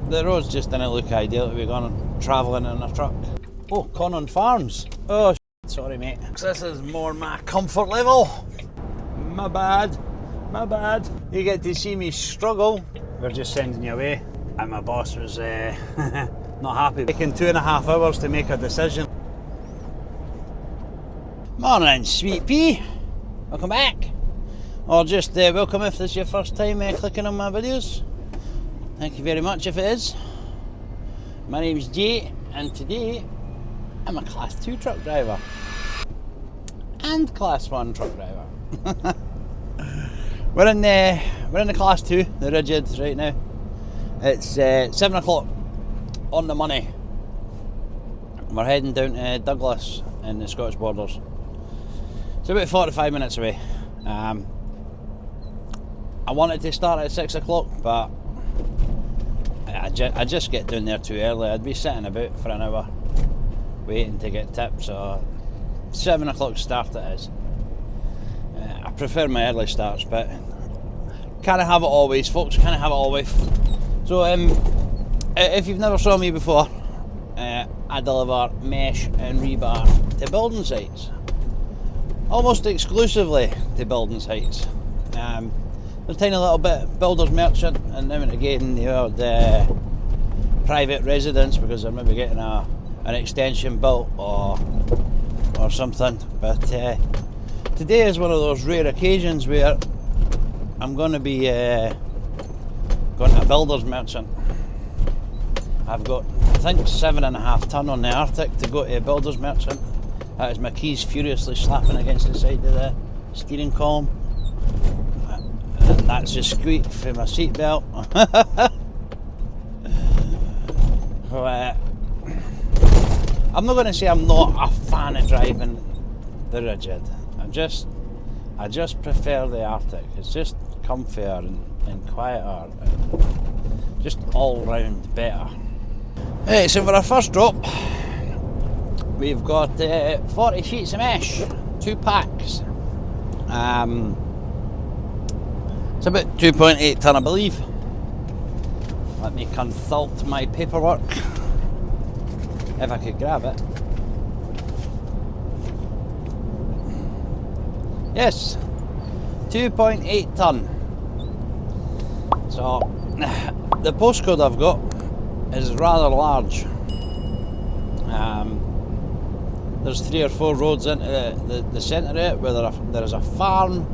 the roads just didn't look ideal to be going travelling in a truck. Oh, Conon Farms. Oh, sorry mate. This is more my comfort level. My bad. My bad. You get to see me struggle. We're just sending you away. And my boss was not happy. Taking 2.5 hours to make a decision. Morning, sweet pea. Welcome back. Or just welcome if this is your first time clicking on my videos. Thank you very much if it is. My name's Jay, and today I'm a Class 2 truck driver. And Class 1 truck driver. We're in the Class 2, the rigid right now. It's 7 o'clock on the money. We're heading down to Douglas in the Scottish borders. It's about 45 minutes away. I wanted to start at 6 o'clock, but I just get down there too early. I'd be sitting about for an hour waiting to get tipped, so 7 o'clock start it is. I prefer my early starts, but can't have it always, folks, can't have it always. So if you've never saw me before, I deliver mesh and rebar to building sites. Almost exclusively to building sites. There's a tiny little bit builder's merchant, and now and again the private residence because I'm maybe getting an extension built or something. But today is one of those rare occasions where I'm going to be going to a builder's merchant. I've got, I think, 7.5 tonne on the Arctic to go to a builder's merchant. That is my keys furiously slapping against the side of the steering column. And that's the squeak for my seatbelt. I'm not going to say I'm not a fan of driving the rigid. I just prefer the Arctic. It's just comfier and quieter and just all round better. Right, so for our first drop, we've got 40 sheets of mesh, 2 packs. It's about 2.8 tonne, I believe. Let me consult my paperwork, if I could grab it. Yes, 2.8 tonne. So, the postcode I've got is rather large. There's 3 or 4 roads into the centre of it where there is a farm.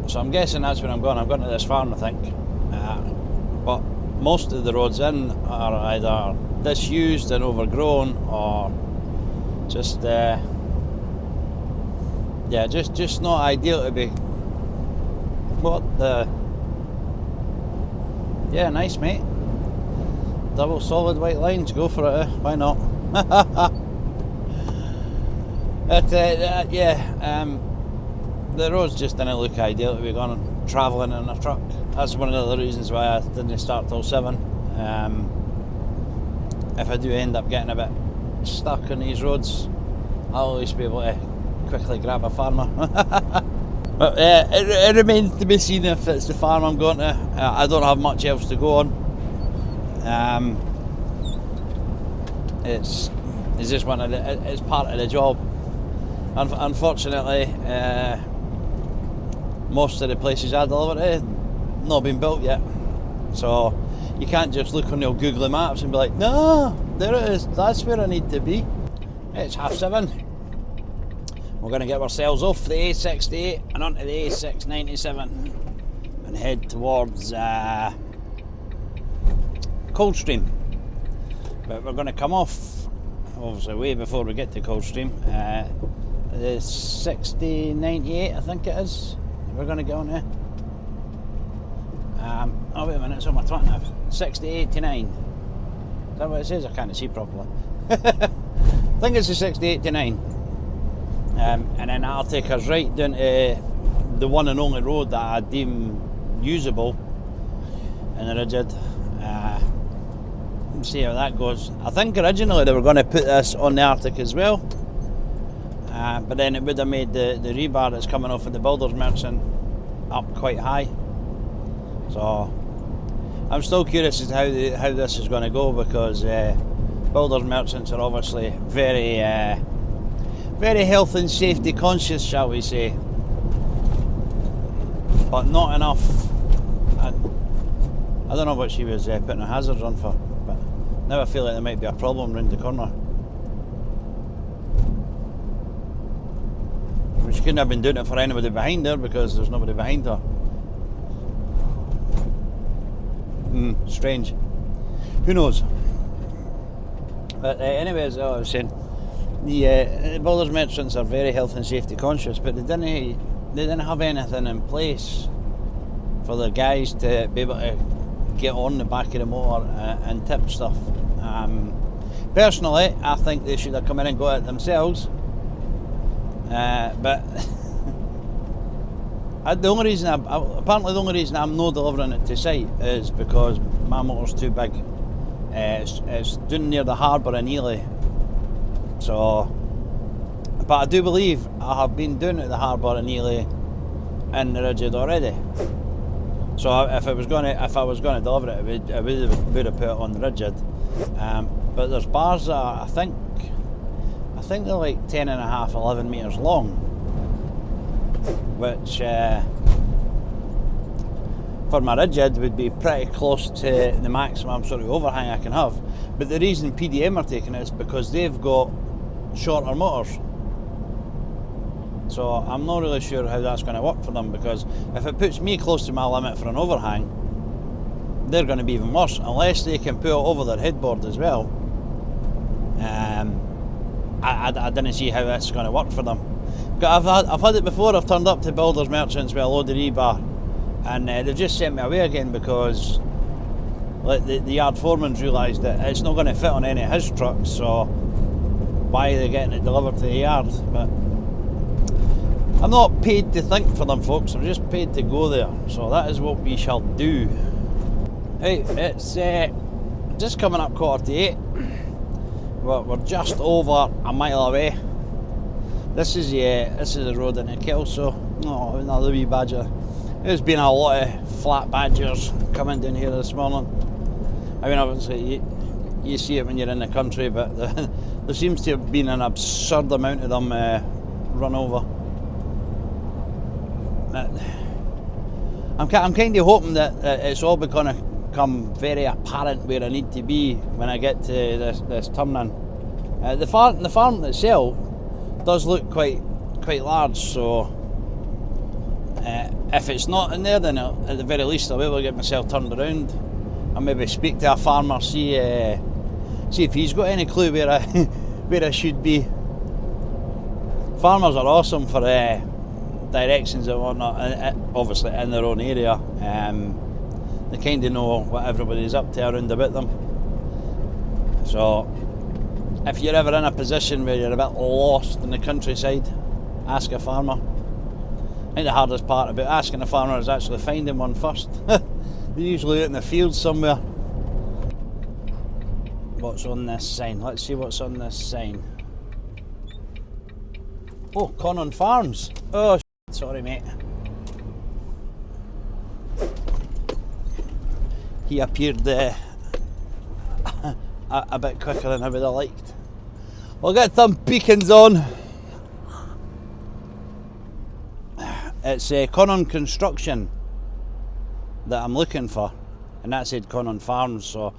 So I'm guessing that's where I'm going. I'm going to this farm, I think. But most of the roads in are either disused and overgrown, or just just not ideal to be. Yeah, nice mate. Double solid white lines, go for it. Why not? The roads just didn't look ideal to be going travelling in a truck. That's one of the reasons why I didn't start till 7. If I do end up getting a bit stuck on these roads, I'll always be able to quickly grab a farmer. But it remains to be seen if it's the farm I'm going to. I don't have much else to go on. It's just it's part of the job. Unfortunately, most of the places I deliver to not been built yet, so you can't just look on your Google Maps and be like, no, there it is, that's where I need to be. It's 7:30. We're going to get ourselves off the A68 and onto the A697 and head towards Coldstream. But we're going to come off, obviously, way before we get to Coldstream. The 6098, I think it is, we're going to get on there. Oh wait a minute, it's on my twat now. 6089. Is that what it says? I can't see properly. I think it's the 6089. And then that'll take us right down to the one and only road that I deem usable in the rigid. See how that goes. I think originally they were going to put this on the Arctic as well. But then it would have made the rebar that's coming off of the builder's merchant up quite high. So I'm still curious as to how this is going to go, because builders merchants are obviously very health and safety conscious, shall we say, but not enough. I don't know what she was putting her hazards on for, but now I feel like there might be a problem round the corner. She couldn't have been doing it for anybody behind her, because there's nobody behind her. Strange. Who knows? But anyways, I was saying, the builders merchants are very health and safety conscious, but they didn't have anything in place for the guys to be able to get on the back of the motor and tip stuff. Personally, I think they should have come in and got it themselves. But the only reason I'm not delivering it to site is because my motor's too big. It's down near the harbour in Ely. So, but I do believe I have been down at the harbour in Ely in the rigid already. So if I was going to deliver it, I would have put it on the rigid. But there's bars that I think they're like 10.5, 11 metres long, which for my rigid would be pretty close to the maximum sort of overhang I can have. But the reason PDM are taking it is because they've got shorter motors. So I'm not really sure how that's going to work for them, because if it puts me close to my limit for an overhang, they're going to be even worse, unless they can put it over their headboard as well. I didn't see how that's going to work for them. I've had it before. I've turned up to builders merchants with a load of rebar, and they've just sent me away again, because like the yard foreman's realised that it's not going to fit on any of his trucks, so why are they getting it delivered to the yard? But I'm not paid to think for them, folks. I'm just paid to go there. So that is what we shall do. Hey, it's just coming up 7:45. We're just over a mile away. This is the road into Kelso. Oh, another wee badger. There's been a lot of flat badgers coming down here this morning. I mean, obviously you see it when you're in the country, but there seems to have been an absurd amount of them run over. I'm kind of hoping that it's all going to become very apparent where I need to be when I get to this turn-in. The farm itself does look quite large, so if it's not in there, then at the very least I'll be able to get myself turned around and maybe speak to a farmer, see if he's got any clue where I should be. Farmers are awesome for directions and whatnot, obviously in their own area. They kind of know what everybody's up to around about them. So if you're ever in a position where you're a bit lost in the countryside, ask a farmer. I think the hardest part about asking a farmer is actually finding one first. They're usually out in the field somewhere. What's on this sign? Let's see what's on this sign. Oh, Conon Farms. Oh, sorry mate. He appeared a bit quicker than I would have liked. We'll get some beacons on. It's Conon Construction that I'm looking for, and that said Conon Farms, so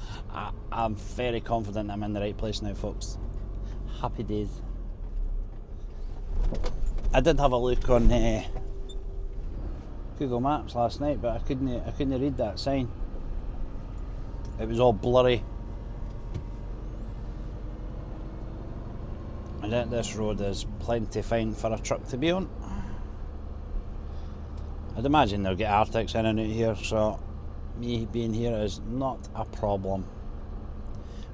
I'm very confident I'm in the right place now, folks. Happy days. I did have a look on Google Maps last night, but I couldn't read that sign. It was all blurry. And this road is plenty fine for a truck to be on. I'd imagine they'll get Arctics in and out here, so me being here is not a problem.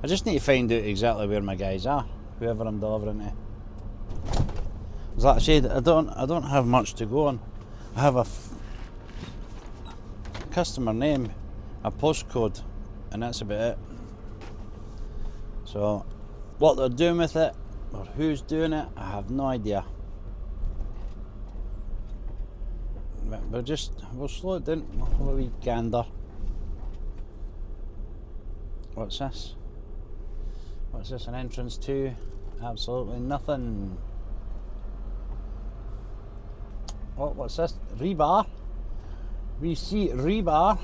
I just need to find out exactly where my guys are, whoever I'm delivering to. As like I said, I don't have much to go on. I have a customer name, a postcode, and that's about it. So what they're doing with it, or who's doing it, I have no idea. We'll slow it down. We'll have a wee gander. What's this? What's this an entrance to? Absolutely nothing. Oh, what's this? Rebar. We see rebar.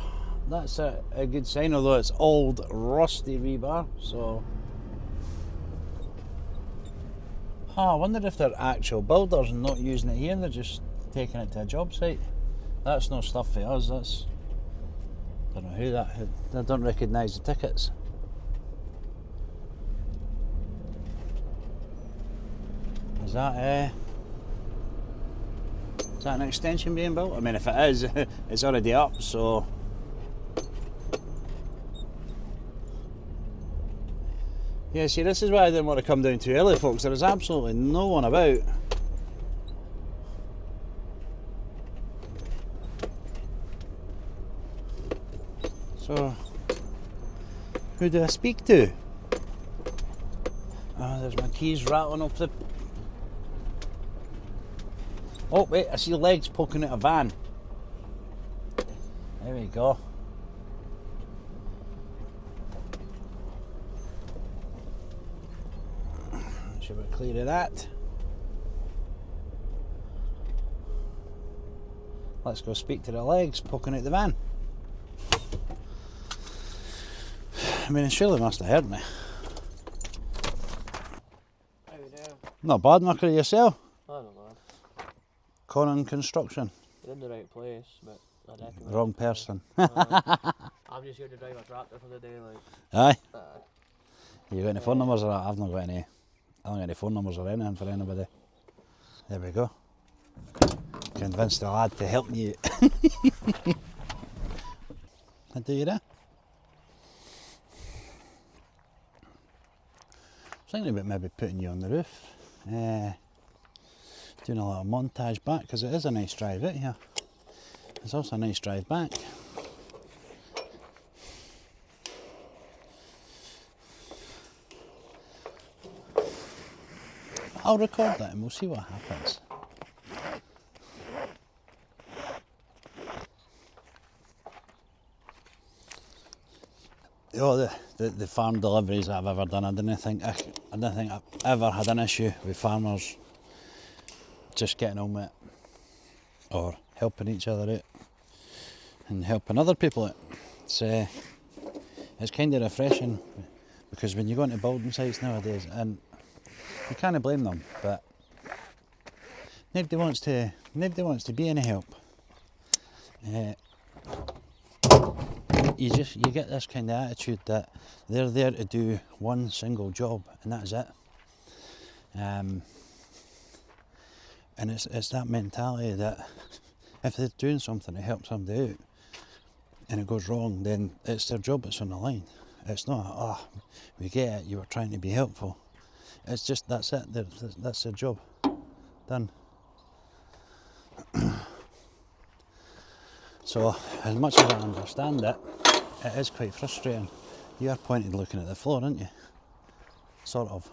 That's a good sign, although it's old, rusty rebar. So, I wonder if they're actual builders and not using it here. They're just taking it to a job site. That's no stuff for us. That's, I don't know who that. I don't recognise the tickets. Is that an extension being built? I mean, if it is, it's already up, so. Yeah, see, this is why I didn't want to come down too early, folks. There is absolutely no one about. So, who do I speak to? Oh, there's my keys rattling off the... Oh, wait, I see legs poking out a van. There we go. Should we clear of that? Let's go speak to the legs poking out the van. I mean, it surely must have heard me. How we do? Not bad, Mucker, yourself? I don't know. Conan Construction. You're in the right place, but I reckon... Wrong person. I'm just here to drive a tractor for the day, like... Aye? You got any phone numbers or that? I've not got any. I don't got any phone numbers or anything for anybody. There we go. Convinced the lad to help me out. I do you that? I was thinking about maybe putting you on the roof. Doing a little montage back, because it is a nice drive out here. It's also a nice drive back. I'll record that and we'll see what happens. Oh, the farm deliveries that I've ever done, I didn't think I've ever had an issue with farmers just getting on with it or helping each other out and helping other people out. It's kind of refreshing, because when you go into building sites nowadays, and you can't blame them, but nobody wants to be any help. You get this kind of attitude that they're there to do one single job and that's it. And it's that mentality that if they're doing something to help somebody out and it goes wrong, then it's their job that's on the line. It's not, oh, we get it, you were trying to be helpful. It's just, that's it, that's their job. Done. So, as much as I understand it, it is quite frustrating. You are pointed looking at the floor, aren't you? Sort of.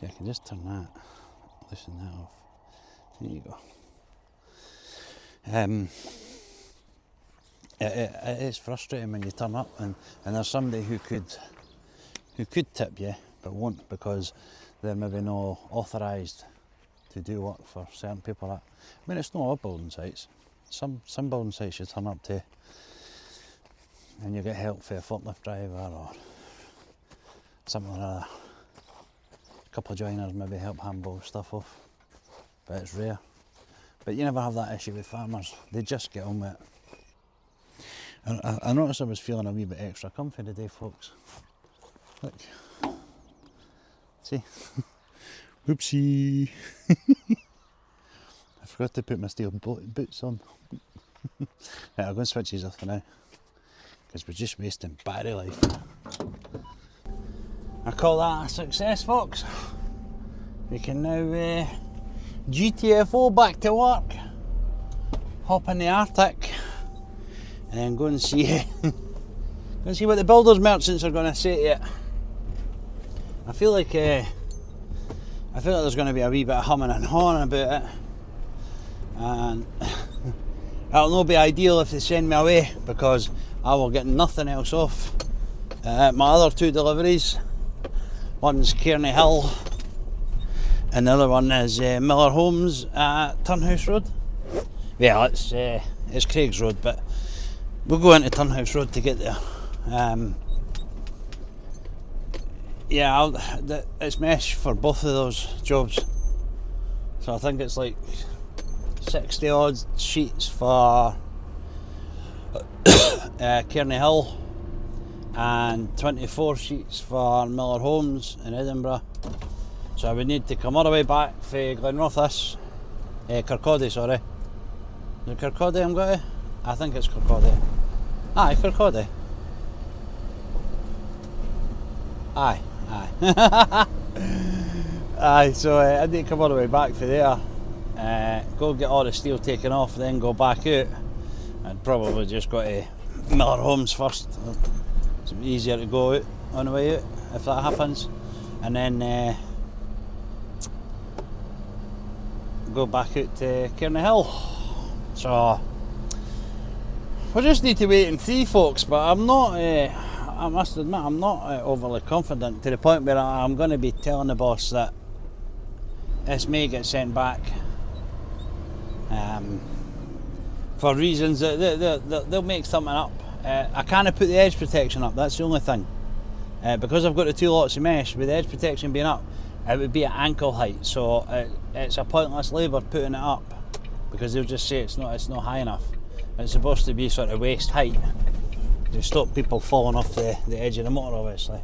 See, I can just turn that, loosen that off. There you go. It is frustrating when you turn up and there's somebody who could tip you, but won't, because they're maybe not authorised to do work for certain people. I mean, it's not all building sites. Some building sites you turn up to and you get help for a forklift driver or something like that. A couple of joiners maybe help handball stuff off, but it's rare. But you never have that issue with farmers. They just get on with it. I noticed I was feeling a wee bit extra comfy today, folks. Look. See? Whoopsie. I forgot to put my steel boots on. Right, I'll go and switch these off for now, because we're just wasting battery life. I call that a success, folks. We can now GTFO back to work, hop in the Arctic, and then go and see what the builders merchants are going to say to it. I feel like there's going to be a wee bit of humming and hawing about it, and it'll not be ideal if they send me away, because I will get nothing else off My other two deliveries, one's Kearney Hill and the other one is Miller Homes at Turnhouse Road. Yeah, it's Craig's Road, but we'll go into Turnhouse Road to get there. Yeah, it's mesh for both of those jobs. So I think it's like 60 odd sheets for Kearney Hill and 24 sheets for Miller Homes in Edinburgh. So I would need to come all the way back for Glenrothes, Kirkcaldy, sorry. Is it Kirkcaldy I'm going to? I think it's Kirkcaldy. Aye, Kirkcaldy. Aye. Aye, so I need to come all the way back for there, go get all the steel taken off, then go back out. I'd probably just go to Miller Homes first. It's easier to go out on the way out if that happens, and then go back out to Kearney Hill. So we just need to wait and see, folks, but I'm not I must admit I'm not overly confident to the point where I'm going to be telling the boss that this may get sent back for reasons that they'll make something up. I can't put the edge protection up, that's the only thing. Because I've got the two lots of mesh, with the edge protection being up, it would be at ankle height, so it's a pointless labour putting it up, because they'll just say it's not high enough. It's supposed to be sort of waist height to stop people falling off the edge of the motor, obviously.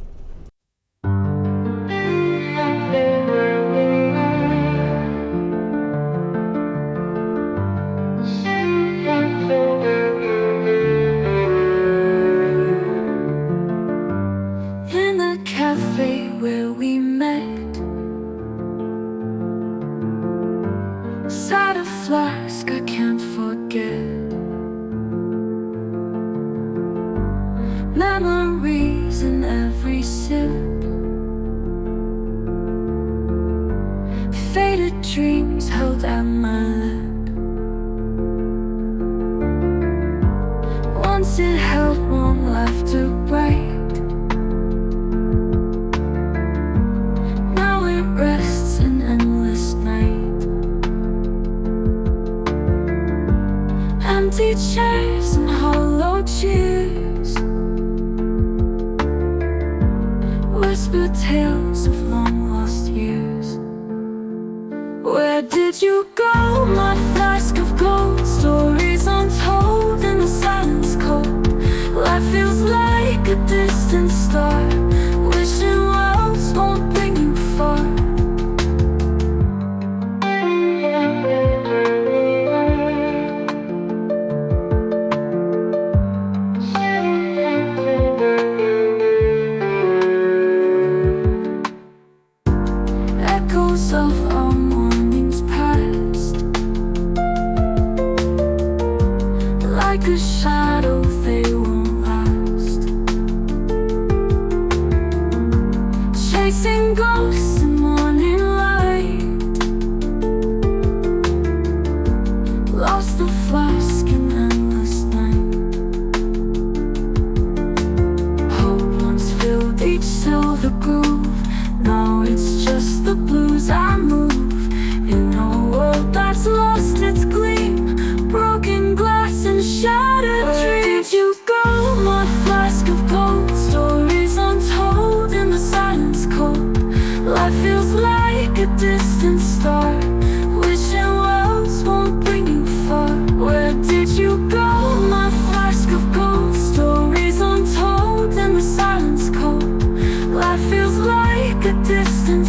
In the cafe where we met, sat a flask I can't forget. Memories in every sip, faded dreams held at my lip. Once it held warm laughter bright, now it rests in endless night. Empty chairs and hollow cheers, whispered tales of long lost years. Where did you go, my flask of gold? Stories untold in the silence cold. Life feels like a distant star, wishing wells won't bring you far. Echoes of our mornings past, like a shadow they won't last. Chasing ghosts in morning light, lost the flask in endless night. Hope once filled each silver groove, now it's just the blues I move. In a world that's lost its gleam, broken glass and shattered dreams. Where did you go, my flask of gold? Stories untold in the silence cold. Life feels like a distant star, wishing wells won't bring you far. Where did you go, my flask of gold? Stories untold in the silence cold. Life feels like a distant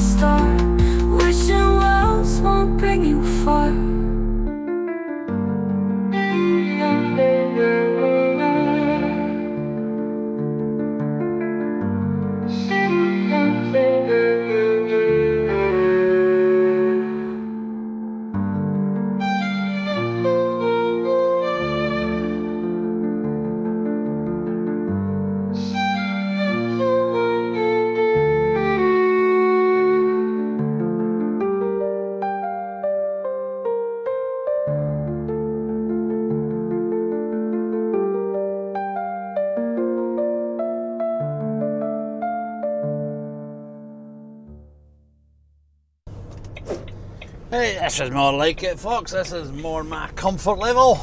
Hey, this is more like it, folks. This is more my comfort level.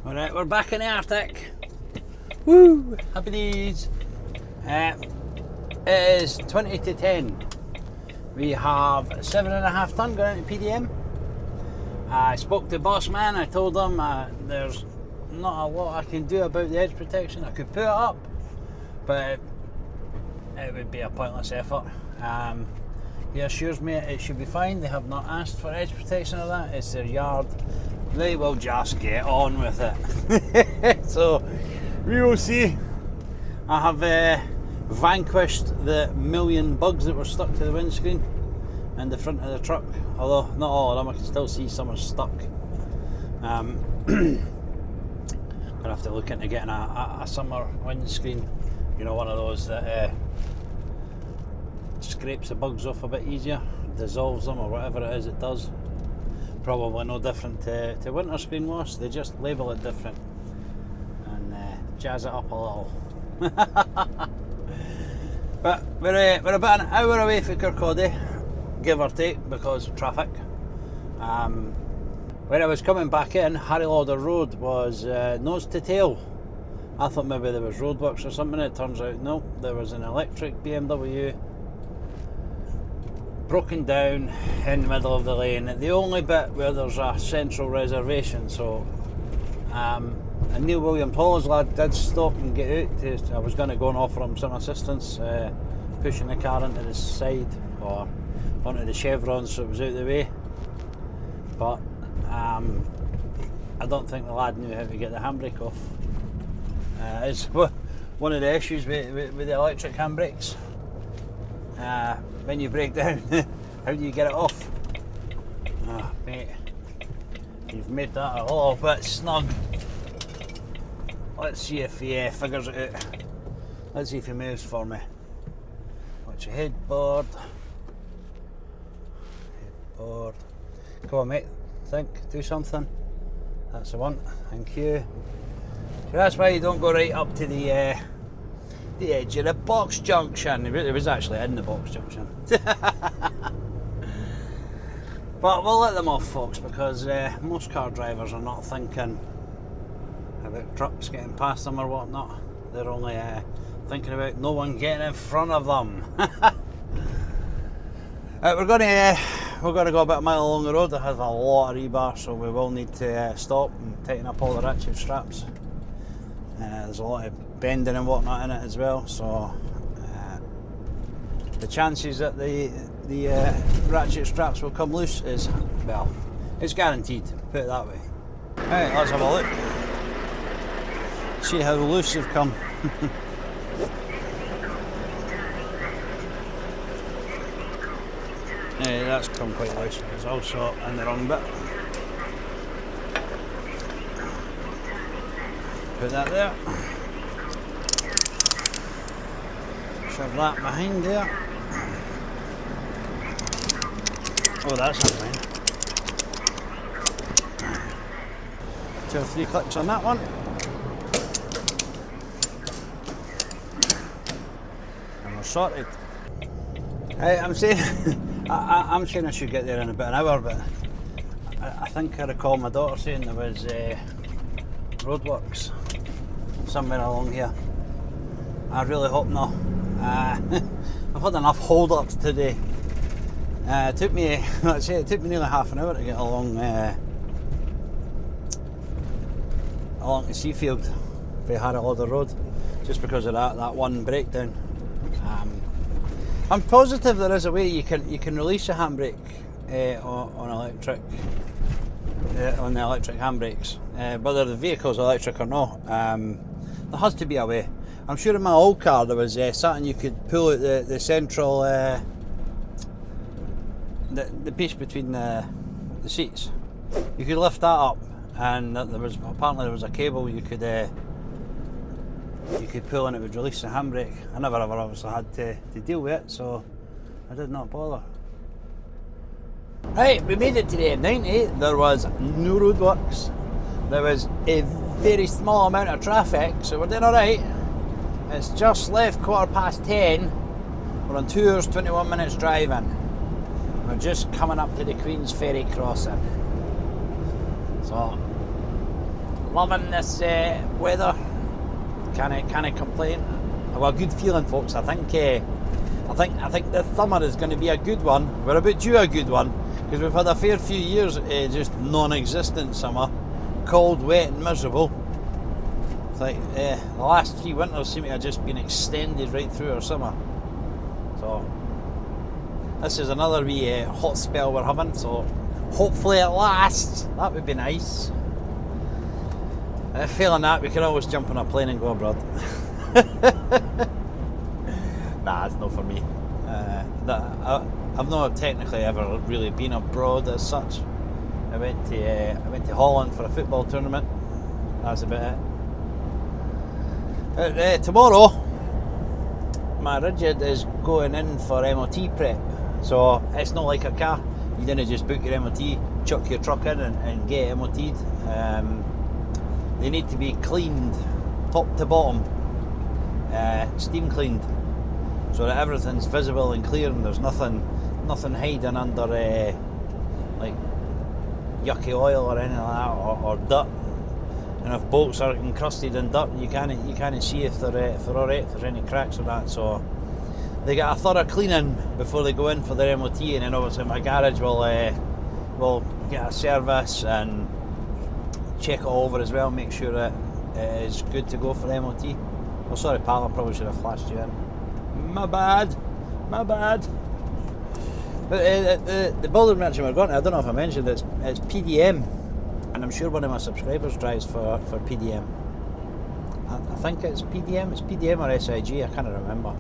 Alright, we're back in the Arctic. Woo! Happy days. It is 20 to 10. We have 7.5 tonne going into PDM. I spoke to boss man. I told him there's not a lot I can do about the edge protection. I could put it up, but it would be a pointless effort. He assures me it should be fine. They have not asked for edge protection or that. It's their yard. They will just get on with it. So we will see. I have vanquished the million bugs that were stuck to the windscreen and the front of the truck. Although not all of them, I can still see some are stuck. Gonna have to look into getting a summer windscreen. You know, one of those that scrapes the bugs off a bit easier, dissolves them or whatever it is it does. Probably no different to winter screen wash. They just label it different and jazz it up a little. But we're about an hour away from Kirkcaldy, give or take, because of traffic. When I was coming back in, Harry Lauder Road was nose to tail. I thought maybe there was roadworks or something. It turns out no, there was an electric BMW broken down in the middle of the lane. The only bit where there's a central reservation, so and Neil Williams Hall's lad did stop and get out. I was going to go and offer him some assistance, pushing the car into the side or onto the chevrons so it was out of the way. But I don't think the lad knew how to get the handbrake off. It's one of the issues with the electric handbrakes. When you break down, how do you get it off? Oh, mate, you've made that a little bit snug. Let's see if he figures it out. Let's see if he moves for me. Watch your headboard. Headboard. Come on, mate. Think. Do something. That's the one. Thank you. So that's why you don't go right up to the edge of the box junction. It was actually in the box junction. But we'll let them off, folks, because most car drivers are not thinking about trucks getting past them or whatnot. They're only thinking about no one getting in front of them. We're going to go about a mile along the road. It has a lot of rebar, so we will need to stop and tighten up all the ratchet straps. There's a lot of bending and whatnot in it as well, so the chances that the ratchet straps will come loose is, well, it's guaranteed, put it that way. Right, let's have a look. See how loose they've come. Yeah, that's come quite loose. It's also in the wrong bit. Put that there. Shove that behind there. Oh, that's not fine. 2 or 3 clicks on that one. And we're sorted. Hey, I'm saying I'm saying I should get there in about an hour, but I think I recall my daughter saying there was roadworks somewhere along here. I really hope not. I've had enough hold-ups today. It took me, let's say, it took me nearly half an hour to get along to Seafield for Harry Lauder Road, just because of that one breakdown. I'm positive there is a way you can release a handbrake on electric on the electric handbrakes, whether the vehicle's electric or not. There has to be a way. I'm sure in my old car there was something you could pull out the central the piece between the seats. You could lift that up, and apparently there was a cable you could pull and it would release the handbrake. I never ever obviously had to deal with it, so I did not bother. Right, we made it to the M90. There was no roadworks. There was a very small amount of traffic, so we're doing alright. It's just left 10:15. We're on 2 hours 21 minutes driving. We're just coming up to the Queen's Ferry crossing. So, loving this weather. Can't complain. I've got a good feeling, folks. I think the summer is going to be a good one. We're about due a good one because we've had a fair few years just non-existent summer, cold, wet, and miserable. It's like the last 3 winters seem to have just been extended right through our summer. So this is another wee hot spell we're having. So hopefully it lasts. That would be nice. Failing that, we can always jump on a plane and go abroad. Nah, it's not for me. I've not technically ever really been abroad as such. I went to Holland for a football tournament. That's about it. Tomorrow, my Rigid is going in for MOT prep. So it's not like a car. You didn't just book your MOT, chuck your truck in and get MOT'd. They need to be cleaned top to bottom, steam cleaned, so that everything's visible and clear and there's nothing hiding under like yucky oil or anything like that, or dirt. And if bolts are encrusted in dirt, you can't see if they're alright, if there's any cracks or that. So they get a thorough cleaning before they go in for their MOT, and then obviously my garage will get a service and check it over as well, make sure that it is good to go for the MOT. Oh, sorry pal, I probably should have flashed you in. My bad. But the building merchant we're going to, I don't know if I mentioned it, it's PDM, and I'm sure one of my subscribers drives for PDM. I think it's PDM or SIG, I can't remember.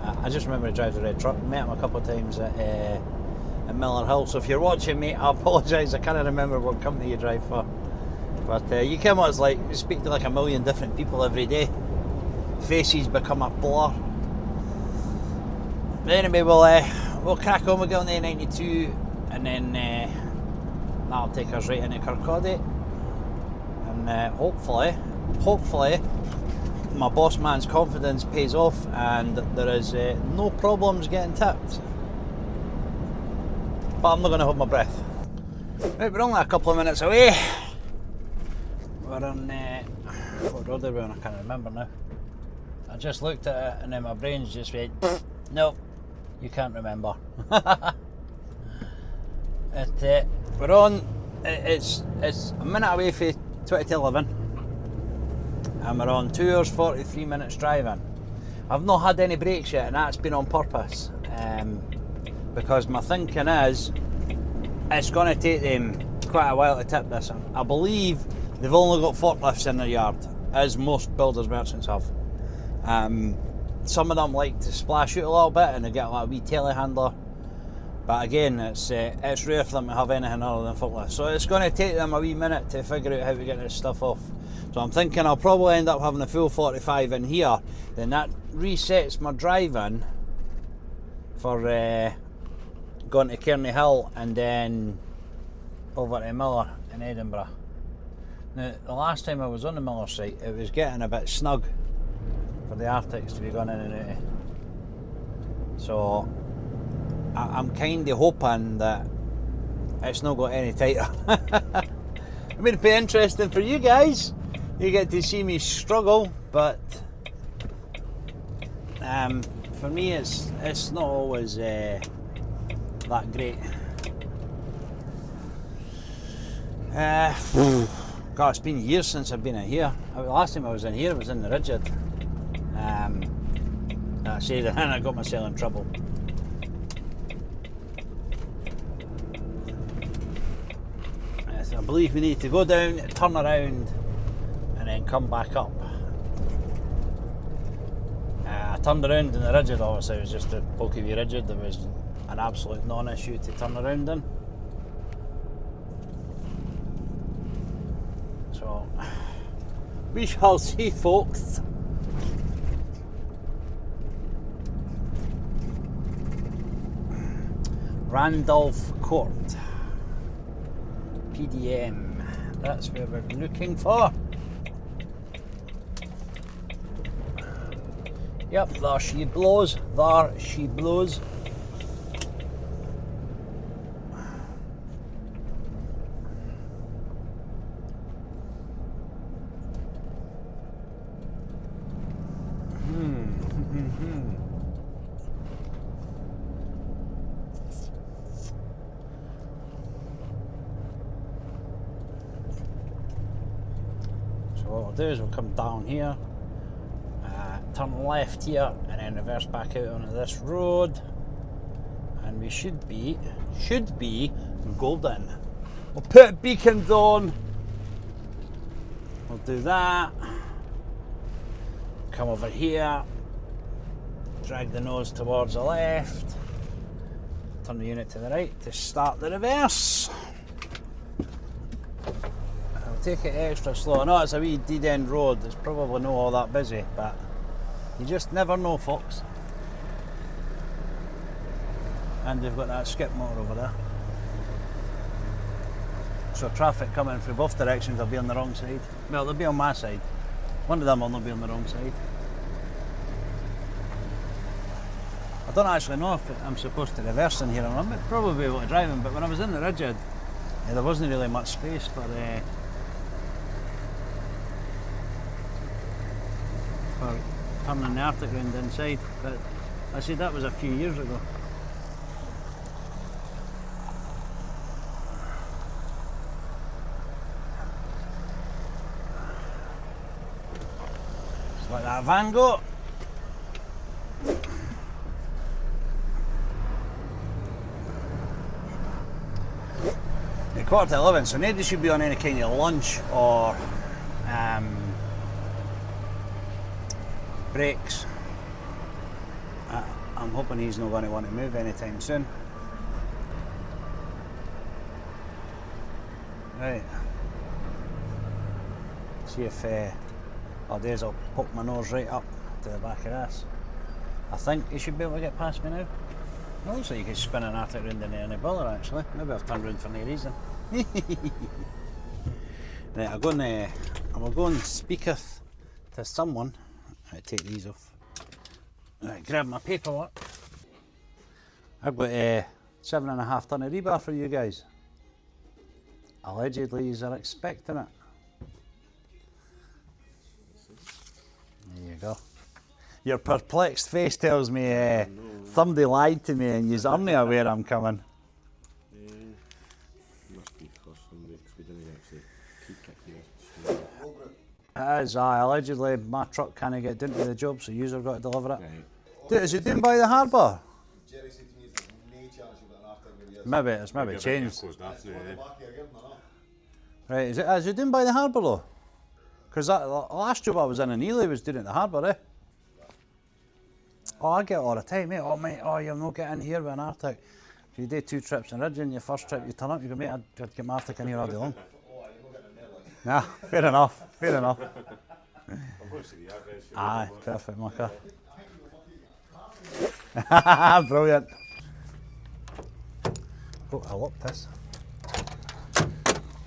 I just remember he drives a red truck. Met him a couple of times at Miller Hill, so if you're watching, mate, I apologise, I can't remember what company you drive for. But you know what it's like, you speak to like a million different people every day. Faces become a blur. But anyway, we'll crack on, we'll get on the A92, and then that'll take us right into Kirkcaldy. And hopefully, my boss man's confidence pays off and there is no problems getting tipped. But I'm not going to hold my breath. Right, we're only a couple of minutes away. We're on, what road are we on? I can't remember now. I just looked at it and then my brain's just went, no, you can't remember. We're on, it's a minute away from 20 to 11 and we're on 2 hours 43 minutes driving. I've not had any breaks yet, and that's been on purpose, because my thinking is it's going to take them quite a while to tip this. I believe they've only got forklifts in their yard, as most builders merchants have. Some of them like to splash out a little bit and they get like a wee telehandler, but again, it's rare for them to have anything other than forklifts. So it's going to take them a wee minute to figure out how to get this stuff off. So I'm thinking I'll probably end up having a full 45 in here, then that resets my driving for going to Kearney Hill and then over to Miller in Edinburgh. Now, the last time I was on the Miller site, it was getting a bit snug for the Arctics to be going in and out. So I'm kind of hoping that it's not got any tighter. I mean, it'd be interesting for you guys. You get to see me struggle, but for me it's not always that great. God, it's been years since I've been in here. The last time I was in here was in the Rigid. I say that and I got myself in trouble. So I believe we need to go down, turn around and then come back up. I turned around in the Rigid, obviously it was just a bulky wee Rigid. There was an absolute non-issue to turn around in. So we shall see, folks. Randolph Court, PDM, that's where we're looking for. Yep, there she blows, So what we'll do is we'll come down here, turn left here, and then reverse back out onto this road, and we should be golden. We'll put beacons on. We'll do that. Come over here, drag the nose towards the left, turn the unit to the right to start the reverse. I'll take it extra slow. I know it's a wee dead-end road, it's probably not all that busy, but you just never know, folks. And we've got that skip motor over there. So traffic coming from both directions will be on the wrong side. Well, they'll be on my side. One of them will not be on the wrong side. I don't actually know if I'm supposed to reverse in here. I'm probably be able to drive in, but when I was in the rigid, there wasn't really much space for turning the Arctic round inside. But I said that was a few years ago. Let that van go. It's 11:15, so nobody should be on any kind of lunch or breaks. I'm hoping he's not going to want to move anytime soon. Right. See if I'll poke my nose right up to the back of this. I think he should be able to get past me now. It looks like you could spin an Arctic round in there any bother actually. Maybe I've turned round for no reason. Right, I'm going to speaketh to someone. I'll take these off. Right, grab my paperwork. I've got a 7.5 tonne of rebar for you guys. Allegedly, you are expecting it. There you go. Your perplexed face tells me somebody lied to me and you aren't aware I'm coming. Must be because somebody, because we didn't actually keep it here. It is, allegedly my truck can't get down to the job, so you've got to deliver it. Right. Dude, is it down by the harbour? Jerry said to me there's no chance you'll get an Arctic where he is. Maybe, it's maybe changed. Closed off now, Back here again, no. Right, is it down by the harbour though? Because the last job I was in Ely was down at the harbour, eh? Oh, I get it all the time, mate. Oh, mate, you're not getting here with an Arctic. If you do 2 trips in Ridgeon, your first trip you turn up, you go, mate, I'd get my Arctic in here all day long. Oh, you're not getting in there, like. Nah, fair enough, fair enough. I'm going to see the address. Aye, perfect, mucker. Brilliant. Oh, I love this.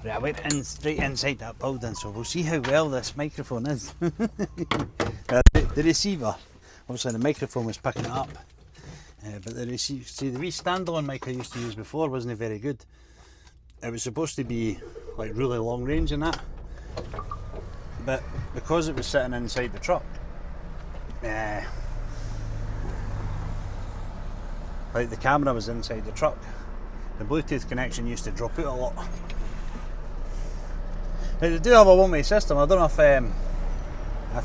Right, I went in straight inside that building, so we'll see how well this microphone is. The receiver, obviously the microphone was picking it up, but the receiver, see the wee standalone mic I used to use before wasn't very good. It was supposed to be like really long range and that, but because it was sitting inside the truck, like the camera was inside the truck, the Bluetooth connection used to drop out a lot. Now, they do have a one-way system. I don't know if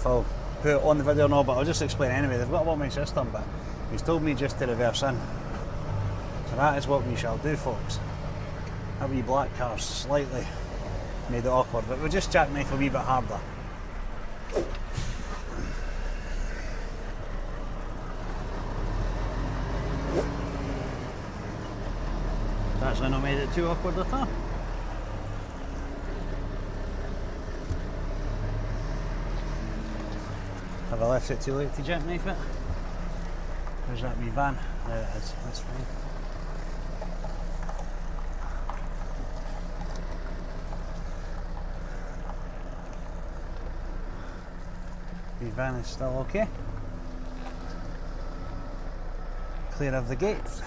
I'll put it on the video or not, but I'll just explain anyway. They've got a one-way system, but he's told me just to reverse in. So that is what we shall do, folks. That wee black car's slightly made it awkward, but we'll just jackknife a wee bit harder. It's actually not made it too awkward at all. Have I left it too late to jackknife it? There's that wee van. There it is, that's fine. Wee van is still okay. Clear of the gates.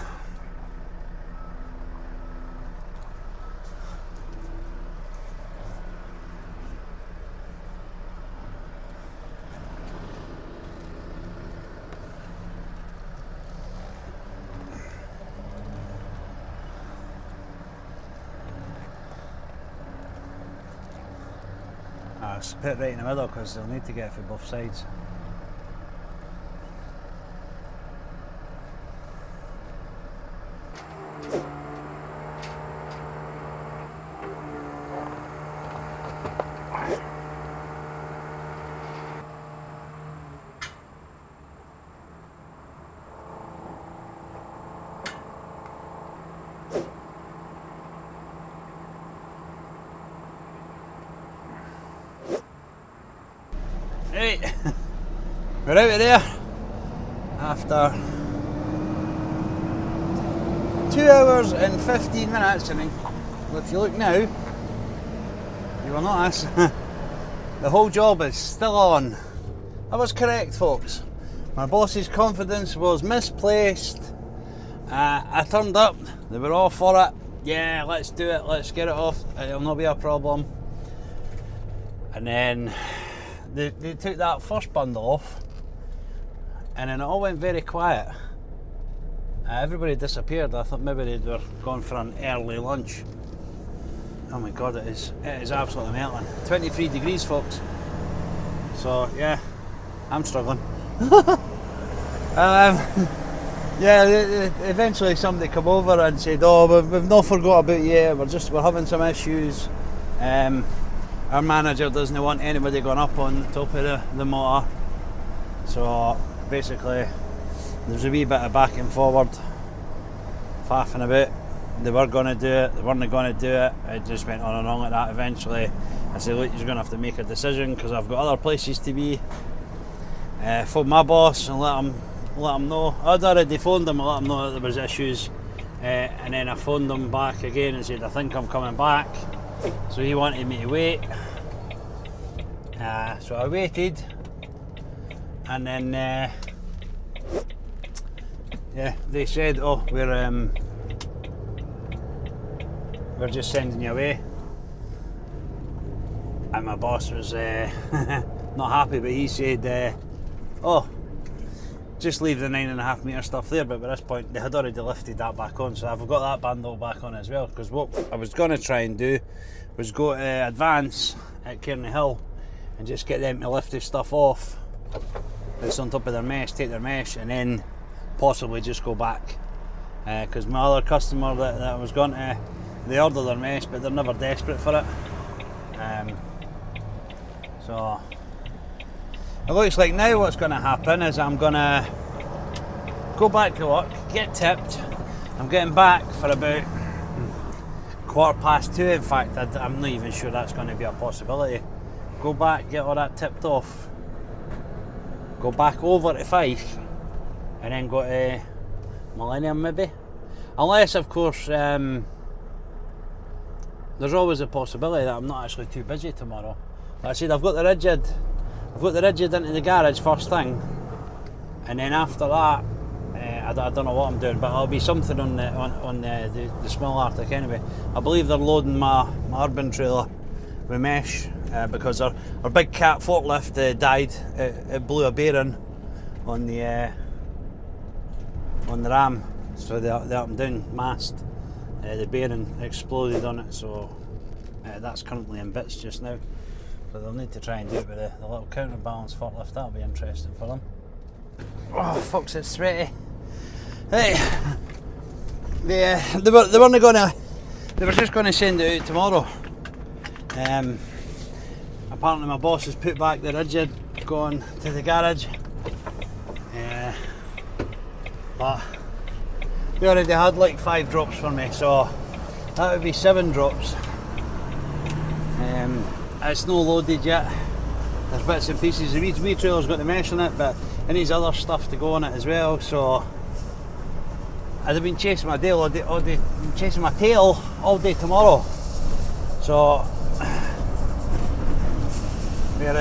I'll put it right in the middle because they'll need to get it from both sides. Right, we're out of there after 2 hours and 15 minutes, and if you look now, you will notice the whole job is still on. I was correct, folks. My boss's confidence was misplaced. I turned up, they were all for it. Yeah, let's do it, let's get it off, it'll not be a problem. And then they took that first bundle off, and then it all went very quiet. Everybody disappeared. I thought maybe they were going for an early lunch. Oh my god, it is absolutely melting. 23 degrees, folks. So yeah, I'm struggling. Yeah, eventually somebody come over and said, "Oh, we've not forgot about you. We're having some issues. Our manager doesn't want anybody going up on top of the motor." So basically there's a wee bit of back and forward, faffing about. They were going to do it, they weren't going to do it. It just went on and on like that. Eventually I said, "Look, you're going to have to make a decision because I've got other places to be." Phoned my boss and let him know. I'd already phoned him and let him know that there was issues, and then I phoned him back again and said, "I think I'm coming back." So he wanted me to wait, so I waited, and then yeah, they said, "Oh, we're just sending you away." And my boss was not happy, but he said, "Oh, just leave the 9.5 metre stuff there." But by this point they had already lifted that back on, so I've got that bundle back on as well, because what I was going to try and do was go to Advance at Kearney Hill and just get them to lift this stuff off that's on top of their mesh, take their mesh, and then possibly just go back, because my other customer that I was going to, they order their mesh but they're never desperate for it. So it looks like now what's going to happen is I'm going to go back to work, get tipped. I'm getting back for about 2:15. In fact, I'm not even sure that's going to be a possibility. Go back, get all that tipped off, go back over to Fife, and then go to Millennium maybe. Unless, of course, there's always a possibility that I'm not actually too busy tomorrow. Like I said, I've got the rigid into the garage first thing, and then after that, I don't know what I'm doing, but it'll be something on the small Arctic anyway. I believe they're loading my urban trailer with mesh, because our big cat forklift died. It blew a bearing on the ram, so the up and down mast, the bearing exploded on it, so that's currently in bits just now. So they'll need to try and do it with the little counterbalance forklift. That'll be interesting for them. Oh, folks, it's sweaty. Hey, they weren't gonna. They were just going to send it out tomorrow. Apparently, my boss has put back the rigid going to the garage. But we already had like 5 drops for me, so that would be 7 drops. It's no loaded yet. There's bits and pieces. The wee trailer's got the mesh in it, but it needs other stuff to go on it as well. So I'd have been chasing my tail all day, chasing my tail all day tomorrow. So we're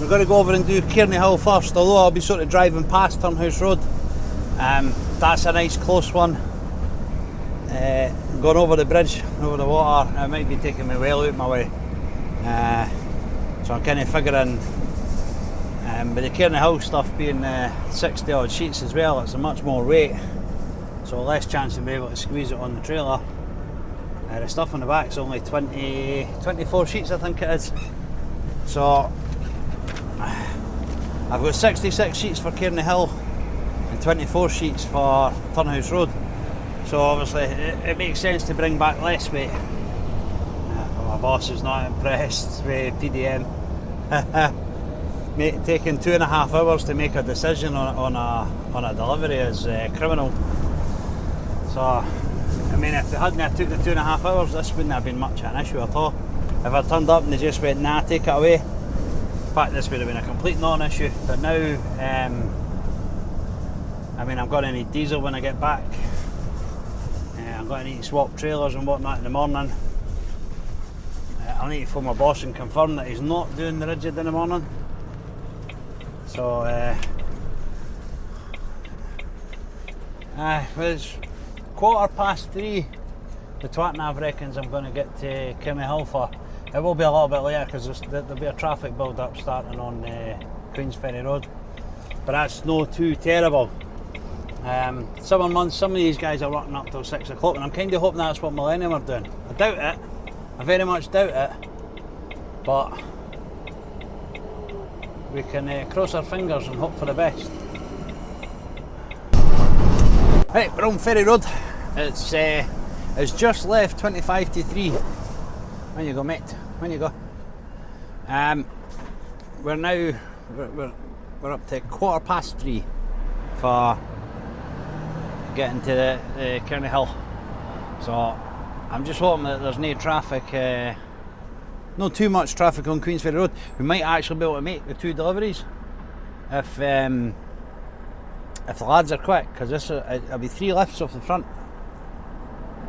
going to go over and do Kearney Hill first, although I'll be sort of driving past Turnhouse Road. That's a nice close one. Going over the bridge, over the water, it might be taking me well out my way. So I'm kind of figuring, with the Kearney Hill stuff being 60 odd sheets as well, it's a much more weight, so less chance of being able to squeeze it on the trailer. The stuff on the back's only 24 sheets, I think it is. So I've got 66 sheets for Cairney Hill and 24 sheets for Turnhouse Road. So obviously it makes sense to bring back less weight. But my boss is not impressed with PDM. Taking 2.5 hours to make a decision on a delivery is criminal. So I mean, if they hadn't took the 2.5 hours, this wouldn't have been much of an issue at all. If I turned up and they just went, nah, take it away, in fact, this would have been a complete non-issue. But now, I mean, I'm going to need diesel when I get back. I'm going to need to swap trailers and whatnot in the morning. I'll need to phone my boss and confirm that he's not doing the rigid in the morning. So, it's 3:15. The twat nav reckons I'm going to get to Cairney Hill for. It will be a little bit later because there'll be a traffic build up starting on Queens Ferry Road, but that's no too terrible. Some of these guys are working up till 6 o'clock, and I'm kind of hoping that's what Millennium are doing. I doubt it. I very much doubt it, but we can cross our fingers and hope for the best. Right, we're on Ferry Road. It's just left 25 to 3. When you go, mate? When you go? We're now we're up to 3:15 for getting to the Cairney Hill. So I'm just hoping that there's no traffic, not too much traffic on Queens Ferry Road. We might actually be able to make the 2 deliveries if the lads are quick, because it'll be 3 lifts off the front,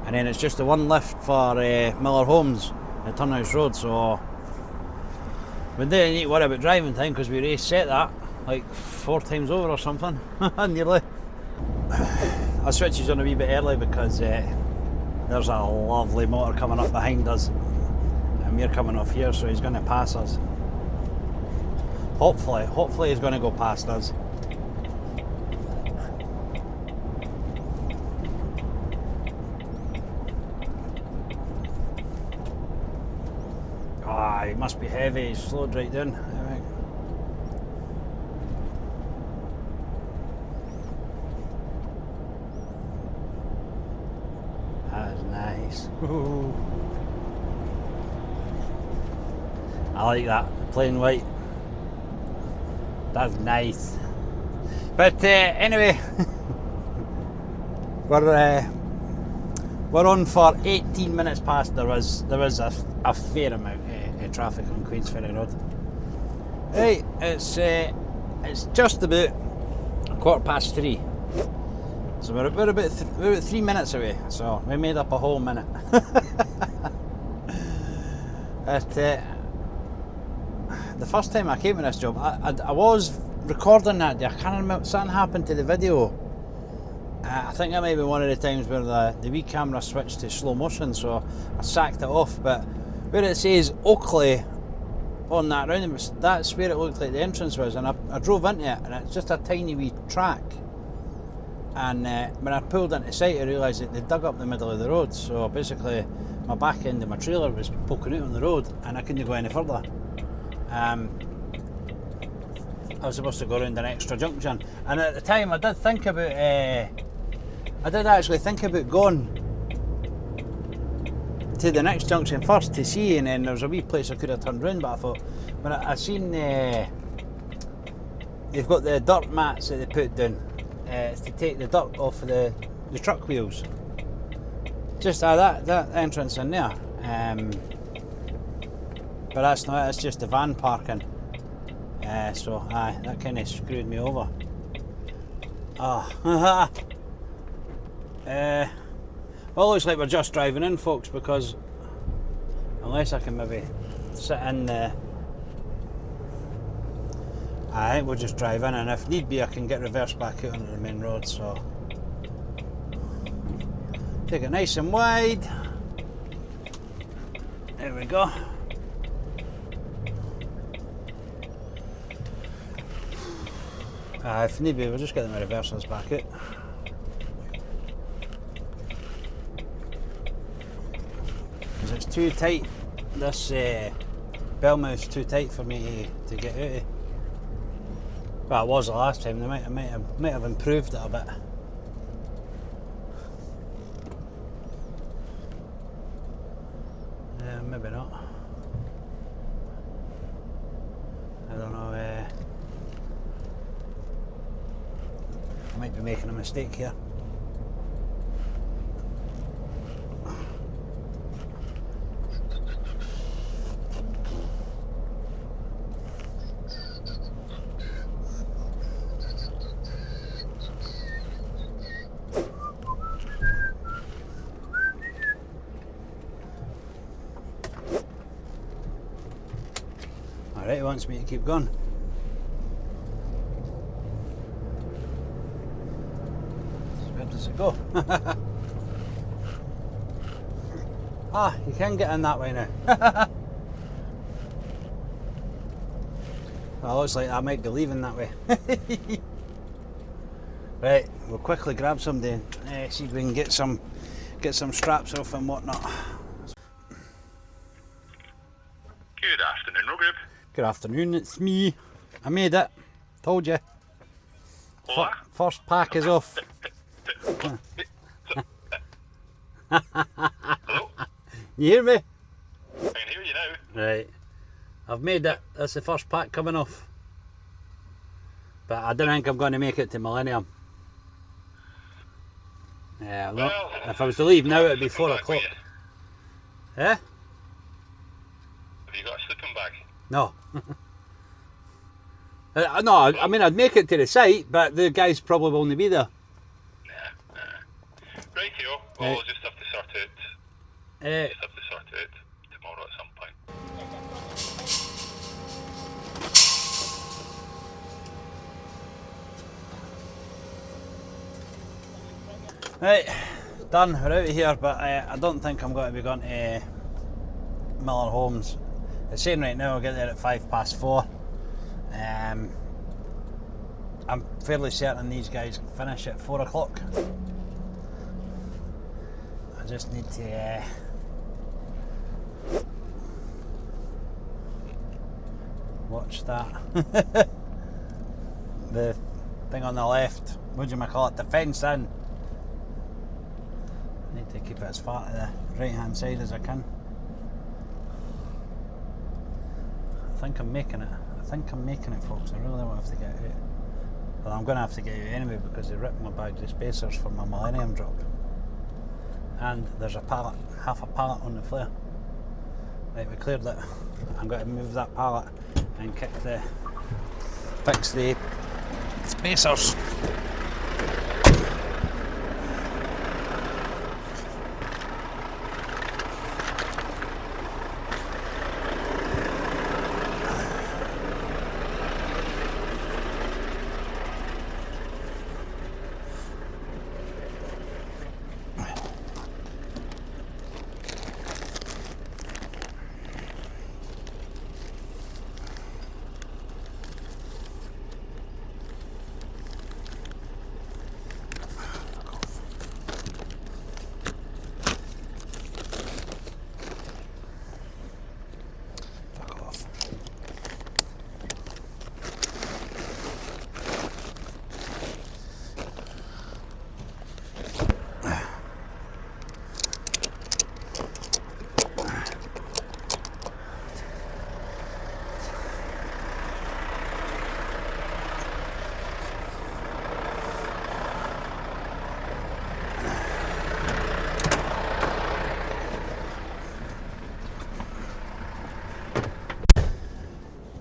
and then it's just the 1 lift for Miller Homes at Turnhouse Road. So we didn't need to worry about driving time because we reset that like 4 times over or something. Nearly. Our switch is on a wee bit early because there's a lovely motor coming up behind us and we're coming off here, so he's going to pass us. Hopefully he's going to go past us. He must be heavy, he's slowed right down. That is nice. Ooh. I like that, plain white. That's nice. But anyway, we're on for 18 minutes past. There was a fair amount of traffic on Queens Ferry Road. Right, it's just about 3:15. So we're about 3 minutes away. So we made up a whole minute. The first time I came to this job, I was recording that day. I can't remember, something happened to the video. I think that might be one of the times where the wee camera switched to slow motion, so I sacked it off. But where it says Oakley on that roundabout, that's where it looked like the entrance was, and I drove into it, and it's just a tiny wee track. And when I pulled into sight, I realised that they dug up the middle of the road, so basically my back end of my trailer was poking out on the road and I couldn't go any further. I was supposed to go around an extra junction, and at the time I did actually think about going to the next junction first to see, and then there was a wee place I could have turned round, but I thought, when I seen they've got the dirt mats that they put down to take the dirt off of the truck wheels, just that entrance in there, but that's not it, it's just the van parking. So that kind of screwed me over. Well, it looks like we're just driving in, folks, because unless I can maybe sit in the... I think we'll just drive in, and if need be I can get reversed back out onto the main road. So take it nice and wide. There we go. If need be, we'll just get the reversals back out. Because it's too tight, this bell mouth's too tight for me to get out of. Well, it was the last time. They might have improved it a bit. Yeah, maybe not. I don't know. I might be making a mistake here. Alright, he wants me to keep going. So where does it go? Ah, you can get in that way now. Well, looks like I might be leaving that way. Right, we'll quickly grab somebody and see if we can get some straps off and whatnot. Good afternoon, Rob Group. Good afternoon, it's me. I made it. Told you. Hola. First pack is off. Hello? You hear me? I can hear you now. Right. I've made it. That's the first pack coming off. But I don't think I'm going to make it to Millennium. Yeah, well, if I was to leave now, it'd be 4 o'clock. Eh? Have you got a sleeping bag? No. No, I mean, I'd make it to the site, but the guys probably will only be there. Nah. Rightio. Well, we'll just have to sort it. Just have to sort it tomorrow at some point. Right, done. We're out of here, but I don't think I'm going to be going to Miller Homes. It's saying right now I'll get there at 4:05. I'm fairly certain these guys finish at 4 o'clock. I just need to watch that. The thing on the left, what do you call it? The fence in. I need to keep it as far to the right hand side as I can. I think I'm making it, folks. I really don't have to get out. Well, I'm going to have to get out anyway because they ripped my bag of spacers for my Millennium drop. And there's a pallet, half a pallet on the flare. Right, we cleared it. I'm going to move that pallet and fix the spacers.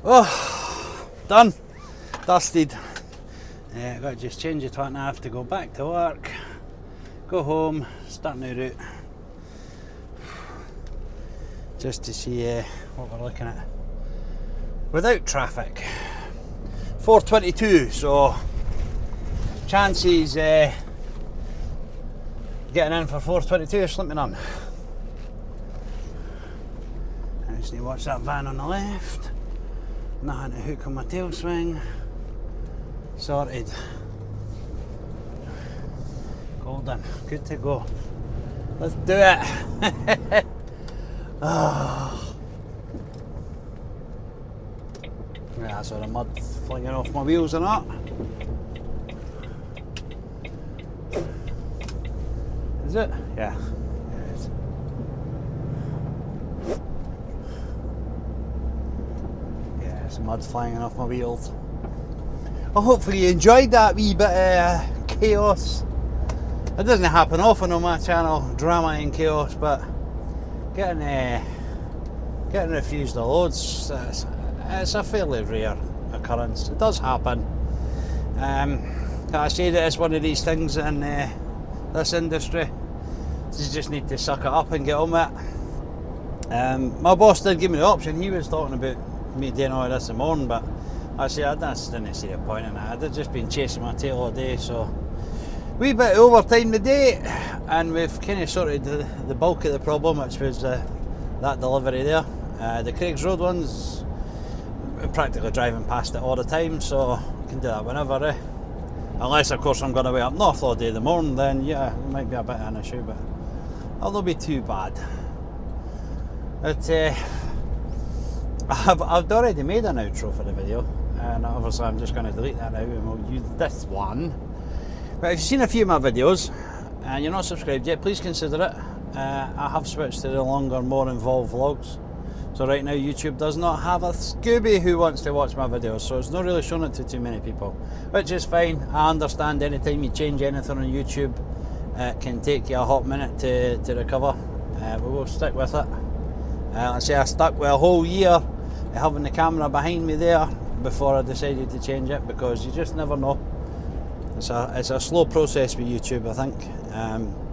Oh, done, dusted. Got to just change it and I have to go back to work, go home, start new route, just to see what we're looking at without traffic. 4:22, so chances getting in for 4:22 are slipping on. I just need to watch that van on the left. Nothing to hook on my tail swing. Sorted. Golden. Good to go. Let's do it. Oh. Yeah, so the mud flinging off my wheels and that. Is it? Yeah. It is. Yeah, it's mud flying off my wheels. Well, hopefully you enjoyed that wee bit of chaos. It doesn't happen often on my channel, drama and chaos, but getting refused the loads, it's a fairly rare occurrence. It does happen. I say that it's one of these things in this industry. You just need to suck it up and get on with it. My boss did give me the option. He was talking about me doing all this in the morning, but I just didn't see the point in it. I'd just been chasing my tail all day, so wee bit of overtime today, and we've kind of sorted the bulk of the problem, which was that delivery there. The Craigs Road ones, I'm practically driving past it all the time, so I can do that whenever. Unless, of course, I'm going to be up north all day in the morning, then yeah, it might be a bit of an issue, but it'll be too bad. But I've already made an outro for the video, and obviously I'm just going to delete that now and we'll use this one. But if you've seen a few of my videos and you're not subscribed yet, please consider it. I have switched to the longer, more involved vlogs. So right now YouTube does not have a Scooby who wants to watch my videos, so it's not really showing it to too many people, which is fine. I understand anytime you change anything on YouTube, it can take you a hot minute to recover. But we'll stick with it. I say I stuck with a whole year having the camera behind me there before I decided to change it, because you just never know. It's a slow process with YouTube, I think,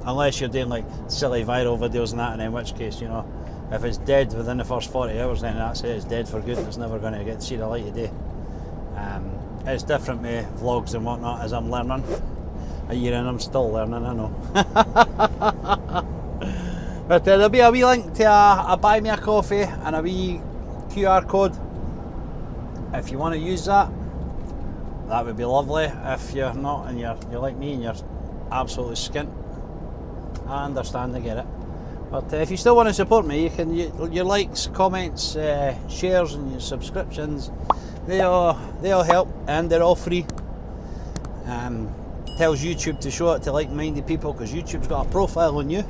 unless you're doing like silly viral videos and that, and in which case, you know, if it's dead within the first 40 hours, then that's it, it's dead for good. It's never going to get to see the light of day. It's different with vlogs and whatnot, as I'm learning. A year in, I'm still learning, I know. But there'll be a wee link to a buy me a coffee and a wee QR code. If you want to use that, that would be lovely. If you're not and you're like me and you're absolutely skint, I understand, I get it. But if you still want to support me, you can your likes, comments, shares and your subscriptions, they all help, and they're all free. Tells YouTube to show it to like-minded people, because YouTube's got a profile on you.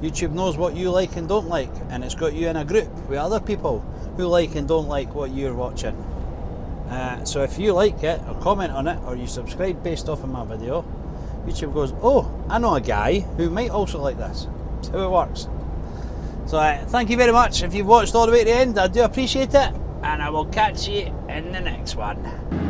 YouTube knows what you like and don't like, and it's got you in a group with other people who like and don't like what you're watching. So if you like it or comment on it or you subscribe based off of my video, YouTube goes, oh, I know a guy who might also like this. That's how it works. So thank you very much if you've watched all the way to the end. I do appreciate it, and I will catch you in the next one.